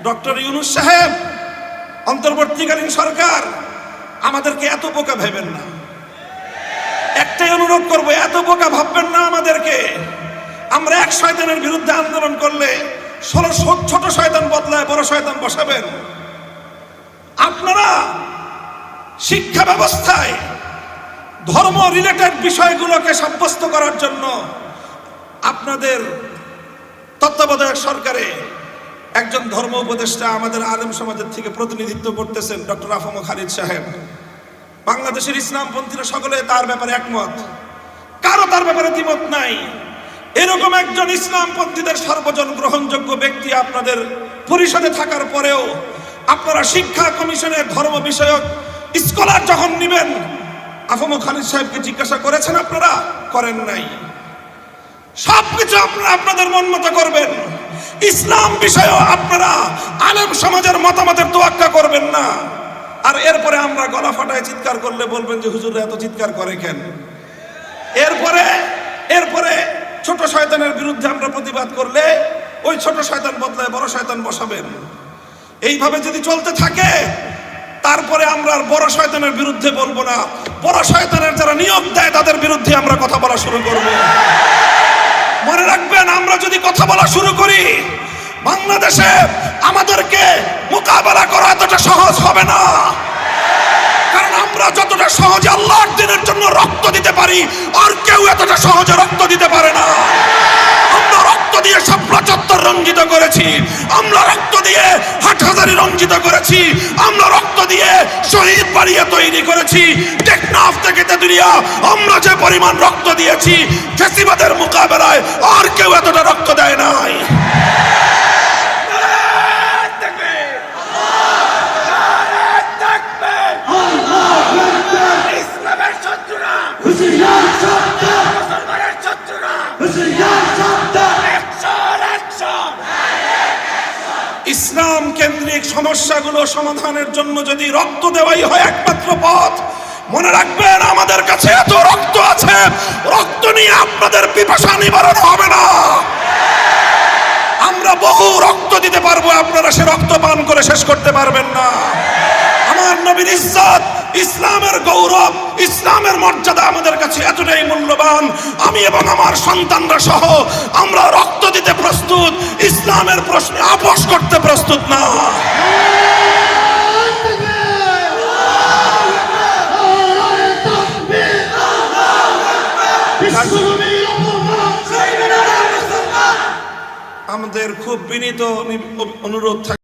Doctor Yunus সাহেব, অন্তর্বর্তীকালীন সরকার, আমাদেরকে এত বোকা ভেবেন না। একটাই অনুরোধ করব, এত বোকা ভাববেন না আমাদেরকে। আমরা এক শয়তানের বিরুদ্ধে আন্দোলন করলে 16 ছোট শয়তান বদলায় বড় শয়তান বসাবেন। আপনারা শিক্ষা ব্যবস্থায় ধর্ম রিলেটেড বিষয়গুলোকে সাব্যস্ত করার জন্য আপনাদের তত্ত্বাবধায়ক সরকারে একজন ধর্ম উপদেষ্টা আমাদের আলেম সমাজের থেকে প্রতিনিধিত্ব করতেছেন, ডক্টর আফম খালিদ সাহেব। বাংলাদেশের ইসলামপন্থীরা সকলে তার ব্যাপারে একমত, কারো তার ব্যাপারে দ্বিমত নাই। এরকম একজন ইসলামপন্থীদের সর্বজন গ্রহণযোগ্য ব্যক্তি আপনাদের পরিষদে থাকার পরেও আপনারা শিক্ষা কমিশনের ধর্ম বিষয়ক স্কলার যখন নেবেন, আফম খালিদ সাহেবকে জিজ্ঞাসা করেছেন? আপনারা করেন নাই। সবকিছু আপনারা আপনাদের মন মতো করবেন। ইসলাম বিষয়েও আপনারা আলেম সমাজের মতামতের তোয়াক্কা করবেন না। আর এরপরে আমরা গলা ফাটায় চিৎকার করলে বলবেন যে হুজুররা এত চিৎকার করে কেন? এরপরে ছোট শয়তানের বিরুদ্ধে আমরা প্রতিবাদ করলে ওই ছোট শয়তান বদলায় বড় শয়তান বসাবেন। এইভাবে যদি চলতে থাকে তারপরে আমরা আর বড় শয়তানের বিরুদ্ধে বলবো না, বড় শয়তানের যারা নিয়োগ দেয় তাদের বিরুদ্ধে আমরা কথা বলা শুরু করব। মনে রাখবেন, আমরা যদি কথা বলা শুরু করি, বাংলাদেশে আমাদেরকে মোকাবেলা করা এতটা সহজ হবে না। কারণ আমরা যতটা সহজে আল্লাহর দ্বীনের জন্য রক্ত দিতে পারি, আর কেউ এতটা সহজে রক্ত দিতে পারে না। আমরা রক্ত দিয়ে শাপলা চত্বর রঞ্জিত করেছি, আমরা রক্ত দিয়ে হাটহাজারী রঞ্জিত করেছি, আমরা রক্ত দিয়ে শহীদ বাড়িয়ে তৈরি করেছি। টেকনাফ থেকে তেতুলিয়া আমরা যে পরিমাণ রক্ত দিয়েছি, ফ্যাসিবাদের মোকাবেলায় আর কেউ এতটা রক্ত দেয় নাই। ইসলাম কেন্দ্রিক সমস্যাগুলো সমাধানের জন্য যদি রক্ত দেওয়াই হয় একমাত্র পথ, মনে রাখবেন আমাদের কাছে এত রক্ত আছে, রক্ত নিয়ে আপনাদের পিপাসা নিবারণ হবে না। আমরা বহু রক্ত দিতে পারবো, আপনারা সে রক্ত পান করে শেষ করতে পারবেন না। আমার নবীর ইজ্জত, ইসলামের গৌরব, ইসলামের মর্যাদা আমাদের কাছে এতটাই মূল্যবান, আমি এবং আমার সন্তানরা সহ আমরা রক্ত দিতে প্রস্তুত, ইসলামের প্রশ্নে আপোষ করতে প্রস্তুত না। আমাদের খুব বিনীত অনুরোধ থাকে।